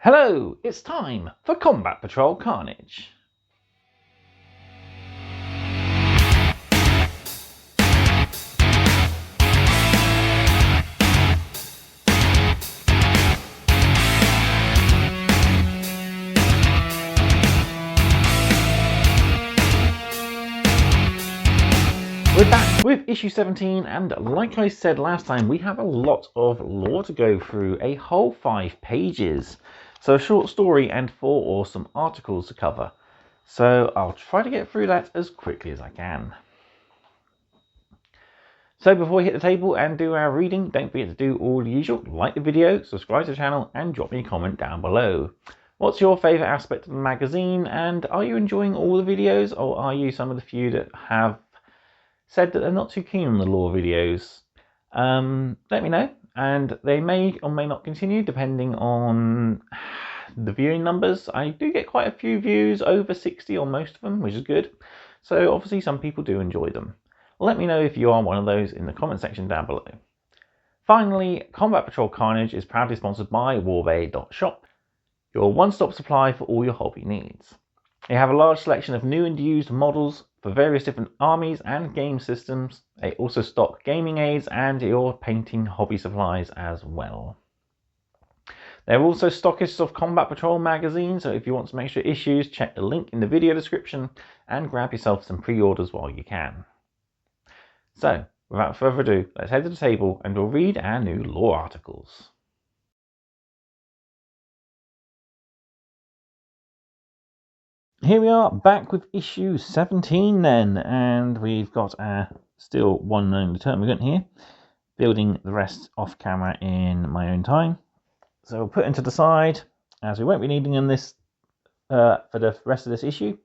Hello, it's time for Combat Patrol Carnage. We're back with issue 17, and like I said last time, we have a lot of lore to go through, a whole 5 pages. So a short story and 4 awesome articles to cover. So I'll try to get through that as quickly as I can. So before we hit the table and do our reading, don't forget to do all the usual, like the video, subscribe to the channel, and drop me a comment down below. What's your favourite aspect of the magazine, and are you enjoying all the videos, or are you some of the few that have said that they're not too keen on the lore videos? Let me know, and they may or may not continue depending on the viewing numbers. I do get quite a few views, over 60 on most of them, which is good. So obviously some people do enjoy them. Let me know if you are one of those in the comment section down below. Finally, Combat Patrol Carnage is proudly sponsored by Warbay.shop, your one-stop supply for all your hobby needs. They have a large selection of new and used models for various different armies and game systems. They also stock gaming aids and your painting hobby supplies as well. They're also stockists of Combat Patrol magazine, so if you want some extra issues, check the link in the video description and grab yourself some pre-orders while you can. So, without further ado, let's head to the table and we'll read our new lore articles. Here we are, back with issue 17 then, and we've got our still one known determinant here, building the rest off camera in my own time. So we'll put them to the side, as we won't be needing them this for the rest of this issue,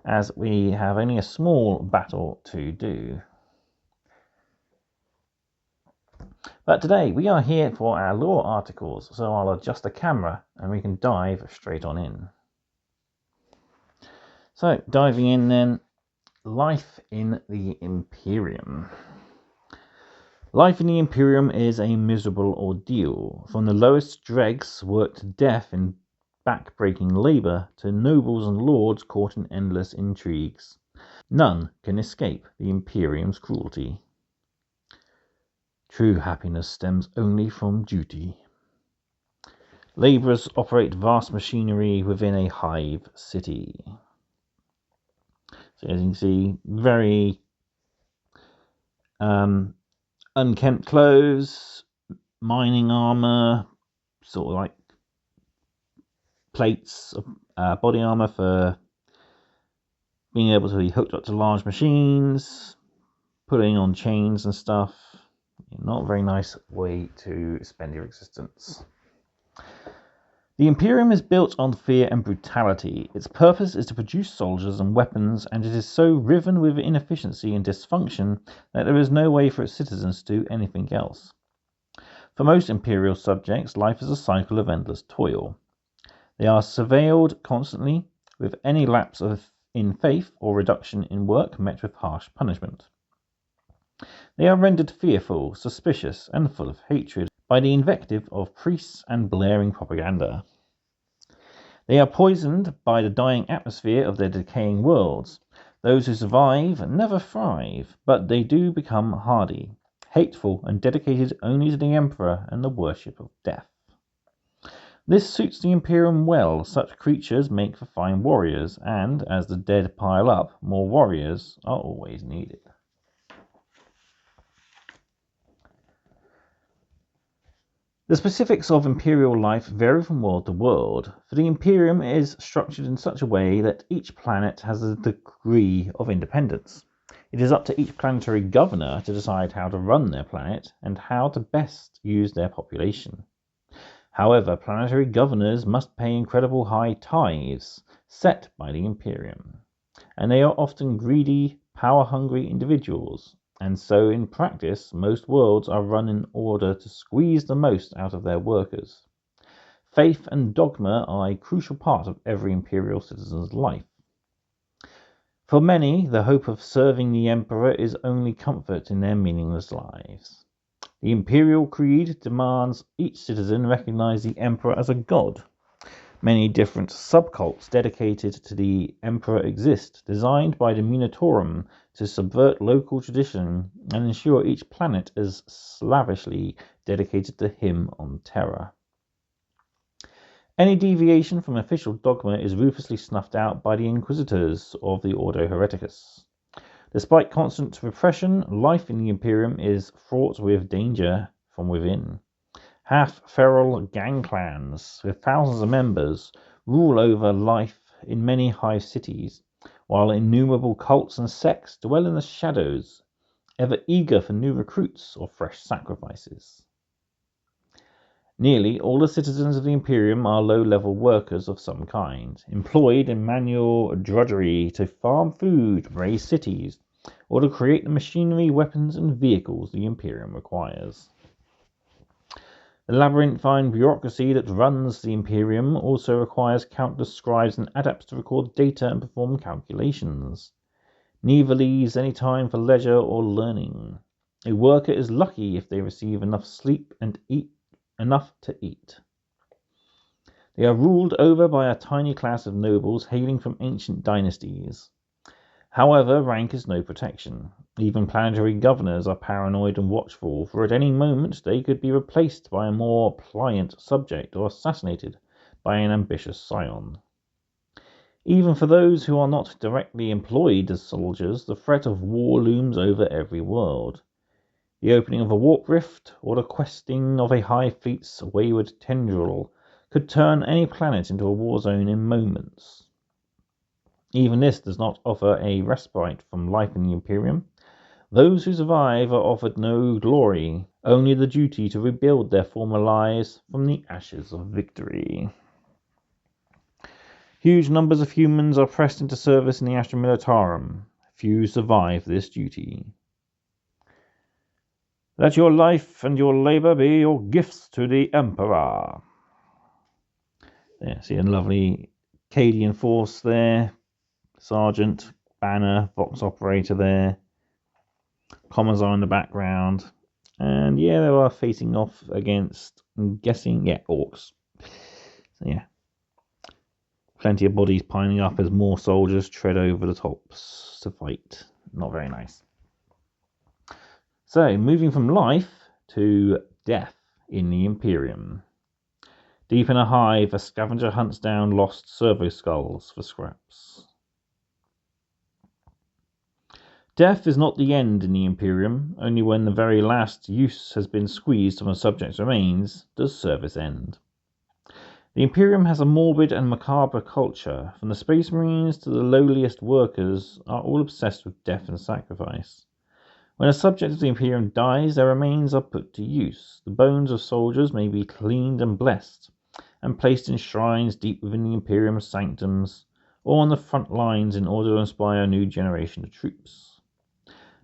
as we have only a small battle to do. But today we are here for our lore articles, so I'll adjust the camera and we can dive straight on in. So, diving in then, life in the Imperium. Life in the Imperium is a miserable ordeal. From the lowest dregs worked to death in back-breaking labour to nobles and lords caught in endless intrigues. None can escape the Imperium's cruelty. True happiness stems only from duty. Labourers operate vast machinery within a hive city. So as you can see, very unkempt clothes, mining armour, sort of like plates of body armour for being able to be hooked up to large machines, putting on chains and stuff. Not a very nice way to spend your existence. The Imperium is built on fear and brutality. Its purpose is to produce soldiers and weapons, and it is so riven with inefficiency and dysfunction that there is no way for its citizens to do anything else. For most Imperial subjects, life is a cycle of endless toil. They are surveilled constantly, with any lapse in faith or reduction in work met with harsh punishment. They are rendered fearful, suspicious, and full of hatred by the invective of priests and blaring propaganda. They are poisoned by the dying atmosphere of their decaying worlds. Those who survive never thrive, but they do become hardy, hateful, and dedicated only to the Emperor and the worship of death. This suits the Imperium well. Such creatures make for fine warriors, and as the dead pile up, more warriors are always needed. The specifics of Imperial life vary from world to world, for the Imperium is structured in such a way that each planet has a degree of independence. It is up to each planetary governor to decide how to run their planet and how to best use their population. However, planetary governors must pay incredible high tithes set by the Imperium, and they are often greedy, power-hungry individuals. And so, in practice, most worlds are run in order to squeeze the most out of their workers. Faith and dogma are a crucial part of every Imperial citizen's life. For many, the hope of serving the Emperor is only comfort in their meaningless lives. The Imperial Creed demands each citizen recognize the Emperor as a god. Many different subcults dedicated to the Emperor exist, designed by the Munitorum to subvert local tradition and ensure each planet is slavishly dedicated to him on Terra. Any deviation from official dogma is ruthlessly snuffed out by the Inquisitors of the Ordo Hereticus. Despite constant repression, life in the Imperium is fraught with danger from within. Half-feral gang clans, with thousands of members, rule over life in many hive cities, while innumerable cults and sects dwell in the shadows, ever eager for new recruits or fresh sacrifices. Nearly all the citizens of the Imperium are low-level workers of some kind, employed in manual drudgery to farm food, raise cities, or to create the machinery, weapons, and vehicles the Imperium requires. The labyrinthine bureaucracy that runs the Imperium also requires countless scribes and adepts to record data and perform calculations. Neither leaves any time for leisure or learning. A worker is lucky if they receive enough sleep and eat enough to eat. They are ruled over by a tiny class of nobles hailing from ancient dynasties. However, rank is no protection. Even planetary governors are paranoid and watchful, for at any moment they could be replaced by a more pliant subject or assassinated by an ambitious scion. Even for those who are not directly employed as soldiers, the threat of war looms over every world. The opening of a warp rift or the questing of a Hivefleet's wayward tendril could turn any planet into a war zone in moments. Even this does not offer a respite from life in the Imperium. Those who survive are offered no glory, only the duty to rebuild their former lives from the ashes of victory. Huge numbers of humans are pressed into service in the Astra Militarum. Few survive this duty. Let your life and your labour be your gifts to the Emperor. There, see a lovely Cadian force there. Sergeant, banner, box operator there. Commissar in the background. And yeah, they are facing off against, I'm guessing, orcs. So yeah. Plenty of bodies piling up as more soldiers tread over the tops to fight. Not very nice. So, moving from life to death in the Imperium. Deep in a hive, a scavenger hunts down lost servo skulls for scraps. Death is not the end in the Imperium. Only when the very last use has been squeezed from a subject's remains does service end. The Imperium has a morbid and macabre culture. From the Space Marines to the lowliest workers are all obsessed with death and sacrifice. When a subject of the Imperium dies, their remains are put to use. The bones of soldiers may be cleaned and blessed, and placed in shrines deep within the Imperium's sanctums, or on the front lines in order to inspire a new generation of troops.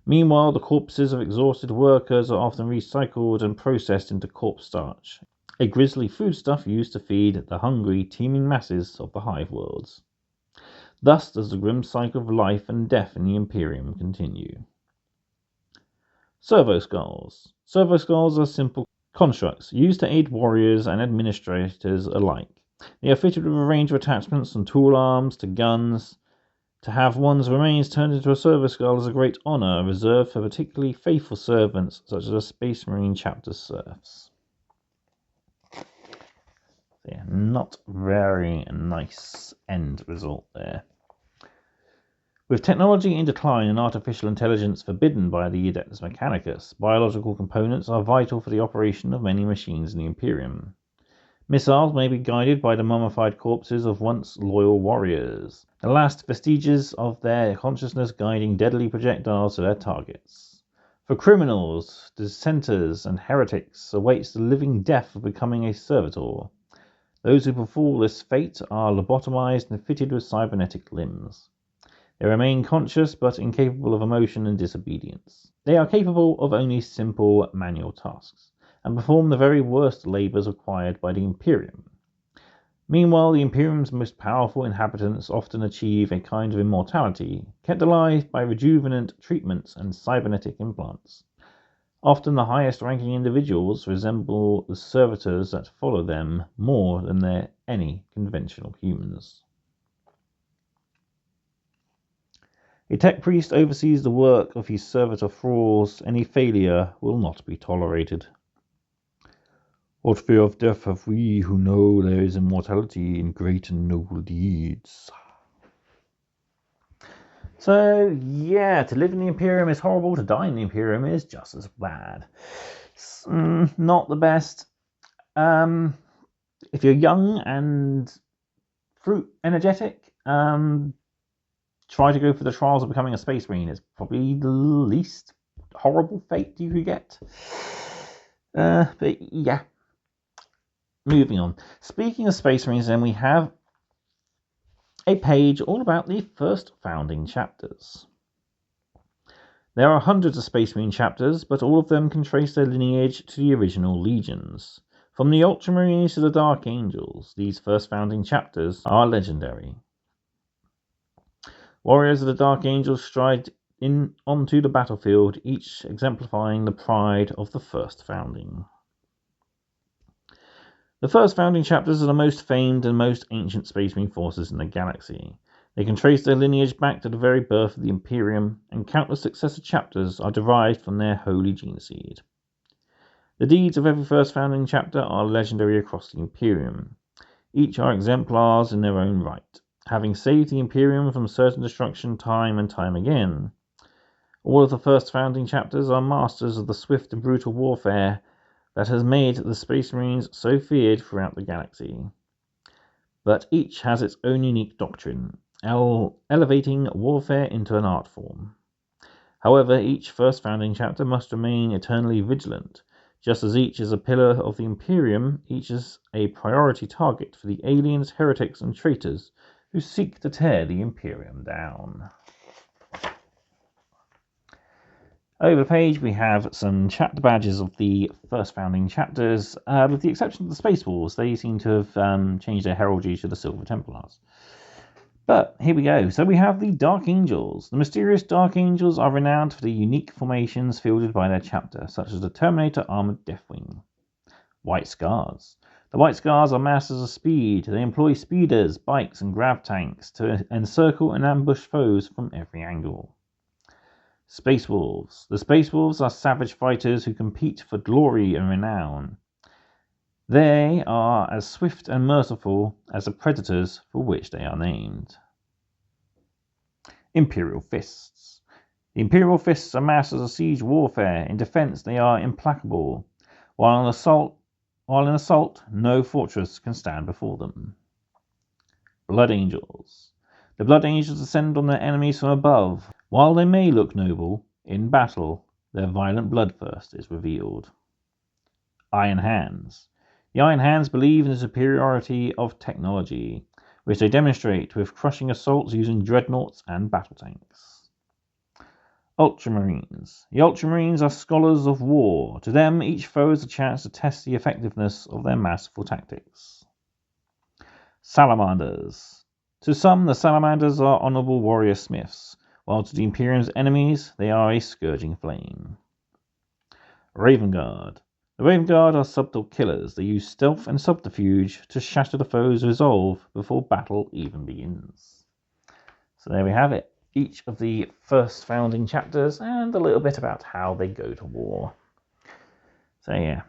Meanwhile, the corpses of exhausted workers are often recycled and processed into corpse starch, a grisly foodstuff used to feed the hungry, teeming masses of the hive worlds. Thus does the grim cycle of life and death in the Imperium continue. Servo skulls. Servo skulls are simple constructs used to aid warriors and administrators alike. They are fitted with a range of attachments from tool arms to guns. To have one's remains turned into a servo skull is a great honour reserved for particularly faithful servants such as the Space Marine chapter serfs. Yeah, not very nice end result there. With technology in decline and artificial intelligence forbidden by the Adeptus Mechanicus, biological components are vital for the operation of many machines in the Imperium. Missiles may be guided by the mummified corpses of once loyal warriors, the last vestiges of their consciousness guiding deadly projectiles to their targets. For criminals, dissenters, and heretics awaits the living death of becoming a servitor. Those who befall this fate are lobotomized and fitted with cybernetic limbs. They remain conscious but incapable of emotion and disobedience. They are capable of only simple manual tasks, and perform the very worst labours required by the Imperium. Meanwhile, the Imperium's most powerful inhabitants often achieve a kind of immortality, kept alive by rejuvenant treatments and cybernetic implants. Often the highest ranking individuals resemble the servitors that follow them more than their any conventional humans. A tech priest oversees the work of his servitor thralls. Any failure will not be tolerated. What fear of death have we who know there is immortality in great and noble deeds? So, yeah, to live in the Imperium is horrible, to die in the Imperium is just as bad. It's, not the best. If you're young and fruit energetic, try to go for the trials of becoming a Space Marine. It's probably the least horrible fate you could get. But yeah. Moving on. Speaking of Space Marines, then we have a page all about the first founding chapters. There are hundreds of Space Marine chapters, but all of them can trace their lineage to the original legions. From the Ultramarines to the Dark Angels, these first founding chapters are legendary. Warriors of the Dark Angels stride onto the battlefield, each exemplifying the pride of the first founding. The first founding chapters are the most famed and most ancient Space Marine forces in the galaxy. They can trace their lineage back to the very birth of the Imperium, and countless successive chapters are derived from their holy gene seed. The deeds of every first founding chapter are legendary across the Imperium. Each are exemplars in their own right, having saved the Imperium from certain destruction time and time again. All of the first founding chapters are masters of the swift and brutal warfare that has made the Space Marines so feared throughout the galaxy. But each has its own unique doctrine, elevating warfare into an art form. However, each first founding chapter must remain eternally vigilant. Just as each is a pillar of the Imperium, each is a priority target for the aliens, heretics, and traitors who seek to tear the Imperium down. Over the page we have some chapter badges of the first founding chapters, with the exception of the Space Wolves. They seem to have changed their heraldry to the Silver Templars. But here we go. So we have the Dark Angels. The mysterious Dark Angels are renowned for the unique formations fielded by their chapter, such as the Terminator Armored Deathwing. White Scars. The White Scars are masters of speed. They employ speeders, bikes, and grav tanks to encircle and ambush foes from every angle. Space Wolves. The Space Wolves are savage fighters who compete for glory and renown. They are as swift and merciful as the predators for which they are named. Imperial Fists. The Imperial Fists are masters of siege warfare. In defense, they are implacable. While in assault, no fortress can stand before them. Blood Angels. The Blood Angels descend on their enemies from above. While they may look noble, in battle, their violent bloodthirst is revealed. Iron Hands. The Iron Hands believe in the superiority of technology, which they demonstrate with crushing assaults using dreadnoughts and battle tanks. Ultramarines. The Ultramarines are scholars of war. To them, each foe is a chance to test the effectiveness of their masterful tactics. Salamanders. To some, the Salamanders are honourable warrior smiths, while to the Imperium's enemies, they are a scourging flame. Raven Guard. The Raven Guard are subtle killers. They use stealth and subterfuge to shatter the foe's resolve before battle even begins. So there we have it. Each of the first founding chapters and a little bit about how they go to war. So yeah.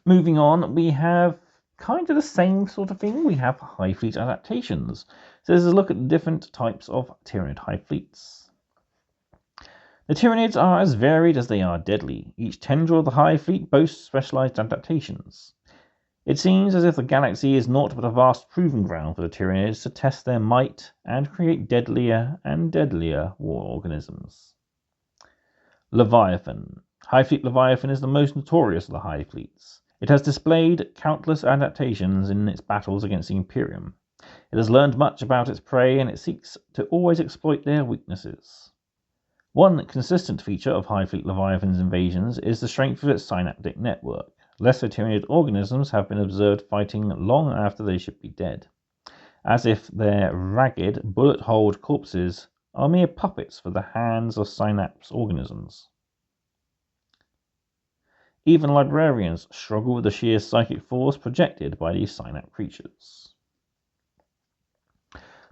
Moving on, we have kind of the same sort of thing. We have Hivefleet adaptations. So this is a look at the different types of Tyranid Hivefleets. The Tyranids are as varied as they are deadly. Each tendril of the Hivefleet boasts specialized adaptations. It seems as if the galaxy is naught but a vast proving ground for the Tyranids to test their might and create deadlier and deadlier war organisms. Leviathan. Hivefleet Leviathan is the most notorious of the Hivefleets. It has displayed countless adaptations in its battles against the Imperium. It has learned much about its prey, and it seeks to always exploit their weaknesses. One consistent feature of Hivefleet Leviathan's invasions is the strength of its synaptic network. Lesser Tyranid organisms have been observed fighting long after they should be dead, as if their ragged, bullet-holed corpses are mere puppets for the hands of synapse organisms. Even librarians struggle with the sheer psychic force projected by these synapse creatures.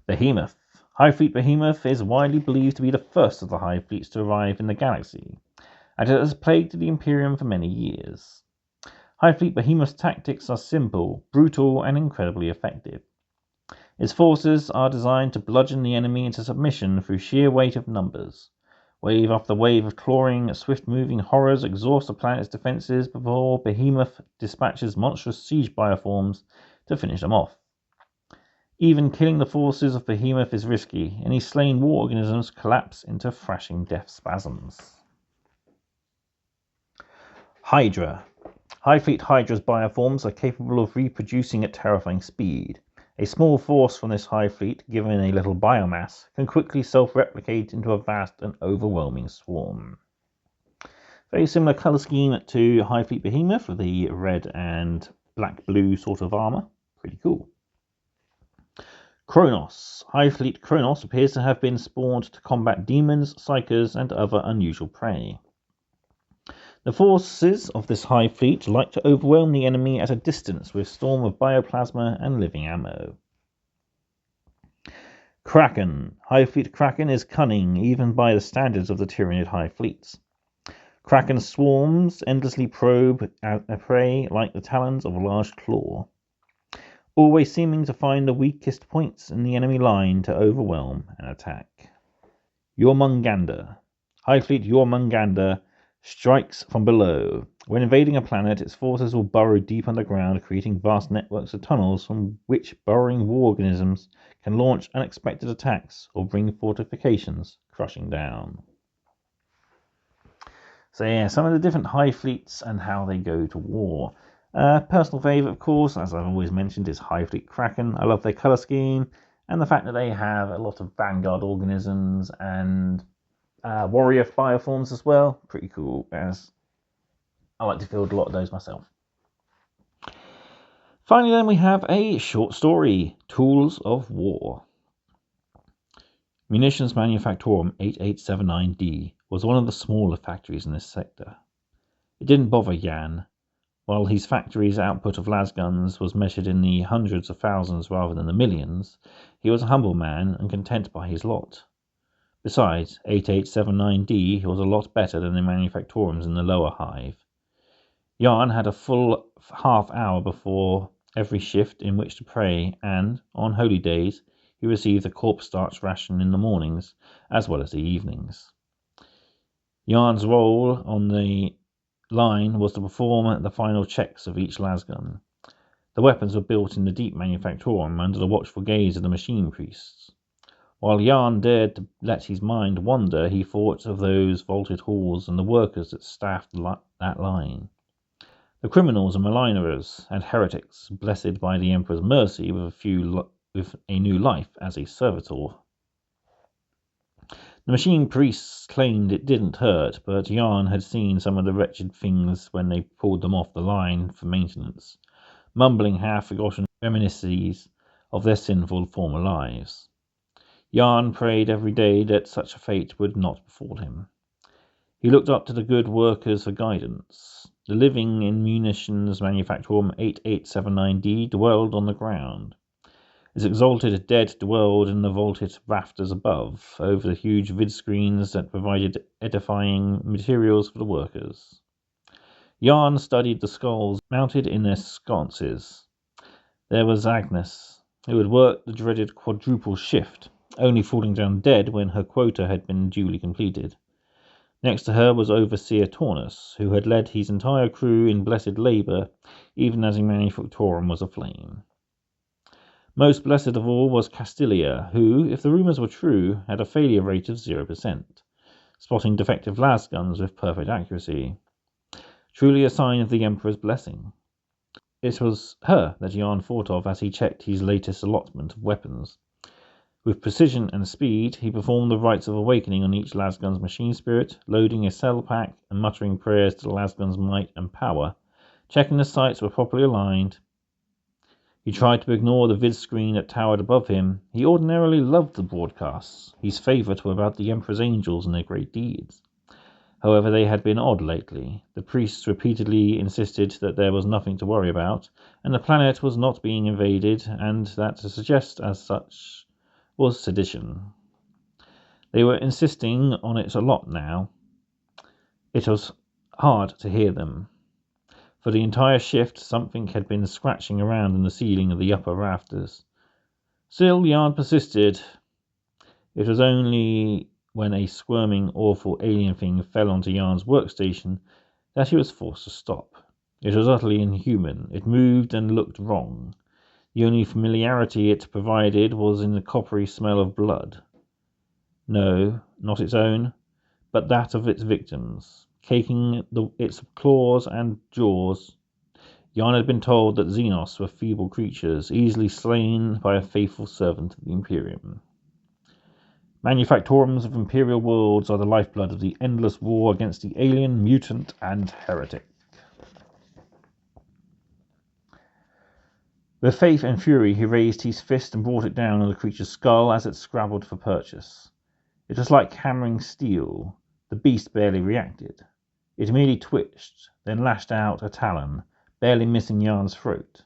Behemoth. Hivefleet Behemoth is widely believed to be the first of the Hivefleets to arrive in the galaxy, and it has plagued the Imperium for many years. Hivefleet Behemoth's tactics are simple, brutal, and incredibly effective. Its forces are designed to bludgeon the enemy into submission through sheer weight of numbers. Wave after wave of clawing, swift-moving horrors exhaust the planet's defenses before Behemoth dispatches monstrous siege bioforms to finish them off. Even killing the forces of Behemoth is risky. Any slain war organisms collapse into thrashing death spasms. Hydra. Hivefleet Hydra's bioforms are capable of reproducing at terrifying speed. A small force from this Hivefleet, given a little biomass, can quickly self-replicate into a vast and overwhelming swarm. Very similar colour scheme to Hivefleet Behemoth with the red and black-blue sort of armour. Pretty cool. Kronos. Hivefleet Kronos appears to have been spawned to combat demons, psychers, and other unusual prey. The forces of this Hivefleet like to overwhelm the enemy at a distance with storm of bioplasma and living ammo. Kraken. Hivefleet Kraken is cunning, even by the standards of the Tyranid Hivefleets. Kraken swarms endlessly probe a prey like the talons of a large claw, always seeming to find the weakest points in the enemy line to overwhelm and attack. Jormungandr. Hivefleet Jormungandr strikes from below. When invading a planet, its forces will burrow deep underground, creating vast networks of tunnels from which burrowing war organisms can launch unexpected attacks or bring fortifications crushing down. So yeah, some of the different Hivefleets and how they go to war. Personal favourite, of course, as I've always mentioned, is Hivefleet Kraken. I love their colour scheme and the fact that they have a lot of vanguard organisms and warrior bioforms as well. Pretty cool, as I like to field a lot of those myself. Finally then, we have a short story, Tools of War. Munitions Manufactorum 8879D was one of the smaller factories in this sector. It didn't bother Jan. While his factory's output of lasguns was measured in the hundreds of thousands rather than the millions, he was a humble man and content by his lot. Besides, 8879D was a lot better than the manufactorums in the lower hive. Jan had a full half hour before every shift in which to pray, and, on holy days, he received a corpse starch ration in the mornings as well as the evenings. Jan's role on the line was to perform the final checks of each lasgun. The weapons were built in the deep manufactorum under the watchful gaze of the machine priests. While Jan dared to let his mind wander, he thought of those vaulted halls and the workers that staffed that line. The criminals and malignerers and heretics, blessed by the Emperor's mercy with a new life as a servitor. The machine priests claimed it didn't hurt, but Jan had seen some of the wretched things when they pulled them off the line for maintenance, mumbling half-forgotten reminiscences of their sinful former lives. Jan prayed every day that such a fate would not befall him. He looked up to the good workers for guidance. The living in Munitions Manufactorum 8879D dwelled on the ground. Its exalted dead dwelled in the vaulted rafters above, over the huge vid-screens that provided edifying materials for the workers. Jan studied the skulls mounted in their sconces. There was Agnes, who had worked the dreaded quadruple shift, only falling down dead when her quota had been duly completed. Next to her was Overseer Taunus, who had led his entire crew in blessed labour, even as the manufactorum was aflame. Most blessed of all was Castilia, who, if the rumours were true, had a failure rate of 0%, spotting defective lasguns with perfect accuracy. Truly a sign of the Emperor's blessing. It was her that Jan thought of as he checked his latest allotment of weapons. With precision and speed, he performed the rites of awakening on each lasgun's machine spirit, loading a cell pack and muttering prayers to the lasgun's might and power, checking the sights were properly aligned. He tried to ignore the vid-screen that towered above him. He ordinarily loved the broadcasts. His favourite were about the Emperor's angels and their great deeds. However, they had been odd lately. The priests repeatedly insisted that there was nothing to worry about, and the planet was not being invaded, and that to suggest as such was sedition. They were insisting on it a lot now. It was hard to hear them. For the entire shift, something had been scratching around in the ceiling of the upper rafters. Still, Yarn persisted. It was only when a squirming, awful alien thing fell onto Yarn's workstation that he was forced to stop. It was utterly inhuman. It moved and looked wrong. The only familiarity it provided was in the coppery smell of blood. No, not its own, but that of its victims, caking its claws and jaws. Yarn had been told that Xenos were feeble creatures, easily slain by a faithful servant of the Imperium. Manufactorums of imperial worlds are the lifeblood of the endless war against the alien, mutant, and heretic. With faith and fury, he raised his fist and brought it down on the creature's skull as it scrabbled for purchase. It was like hammering steel. The beast barely reacted. It merely twitched, then lashed out a talon, barely missing Yarn's throat.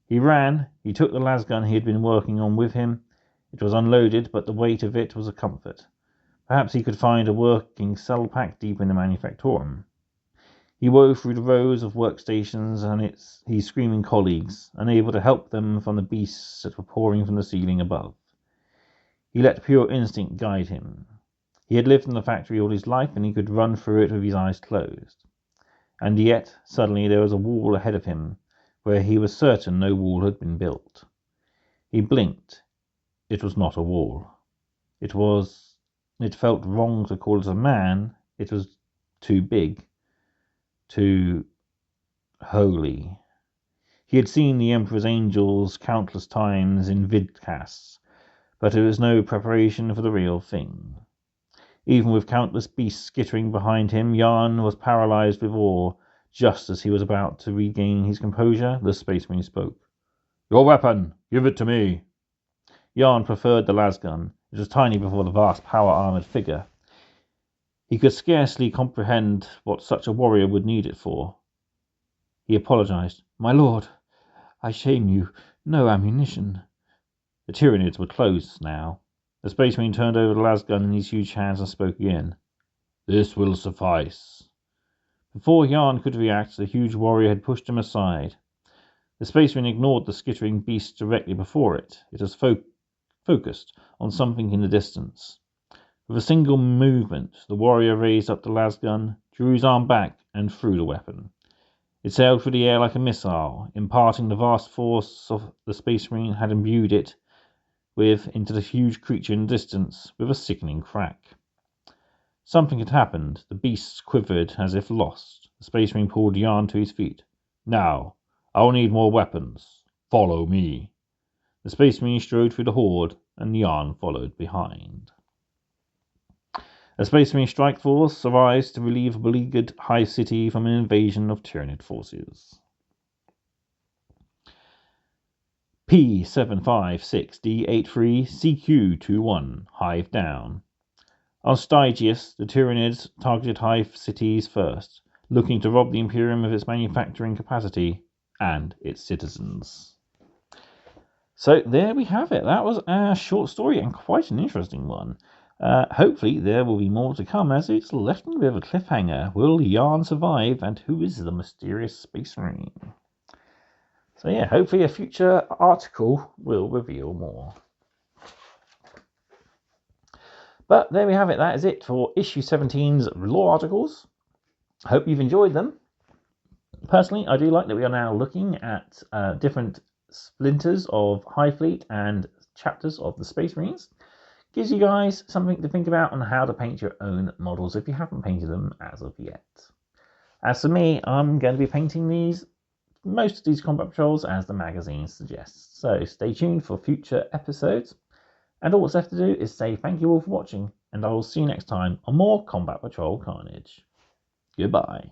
He ran. He took the lasgun he had been working on with him. It was unloaded, but the weight of it was a comfort. Perhaps he could find a working cell pack deep in the manufactorum. He wove through the rows of workstations and his screaming colleagues, unable to help them from the beasts that were pouring from the ceiling above. He let pure instinct guide him. He had lived in the factory all his life, and he could run through it with his eyes closed. And yet, suddenly, there was a wall ahead of him, where he was certain no wall had been built. He blinked. It was not a wall. It felt wrong to call it a man. It was too big, too holy. He had seen the Emperor's angels countless times in vidcasts, but it was no preparation for the real thing. Even with countless beasts skittering behind him, Yarn was paralyzed with awe. Just as he was about to regain his composure, the Space Marine spoke. "Your weapon! Give it to me!" Yarn preferred the lasgun. It was tiny before the vast power-armoured figure. He could scarcely comprehend what such a warrior would need it for. He apologized. "My lord, I shame you. No ammunition." The Tyranids were closed now. The Space Marine turned over the lasgun in his huge hands and spoke again. "This will suffice." Before Yarn could react, the huge warrior had pushed him aside. The Space Marine ignored the skittering beast directly before it. It was focused on something in the distance. With a single movement, the warrior raised up the lasgun, drew his arm back, and threw the weapon. It sailed through the air like a missile, imparting the vast force of the Space Marine had imbued it with into the huge creature in the distance with a sickening crack. Something had happened. The beasts quivered as if lost. The Space Marine pulled Yarn to his feet. "Now, I'll need more weapons. Follow me." The Space Marine strode through the horde, and Yarn followed behind. A Space Marine strike force arrives to relieve a beleaguered Hive city from an invasion of Tyranid forces. P756D83CQ21, Hive down. On Stygius, the Tyranids targeted Hive cities first, looking to rob the Imperium of its manufacturing capacity and its citizens. So there we have it. That was our short story, and quite an interesting one. Hopefully there will be more to come, as it's left me with a cliffhanger. Will Yarn survive, and who is the mysterious Space Marine? So yeah, hopefully a future article will reveal more. But there we have it. That is it for issue 17's lore articles. I hope you've enjoyed them. Personally, I do like that we are now looking at different splinters of Hivefleet and chapters of the Space Marines. Gives you guys something to think about on how to paint your own models if you haven't painted them as of yet. As for me, I'm going to be painting most of these combat patrols as the magazine suggests. So stay tuned for future episodes. And all that's left to do is say thank you all for watching, and I will see you next time on more Combat Patrol Carnage. Goodbye.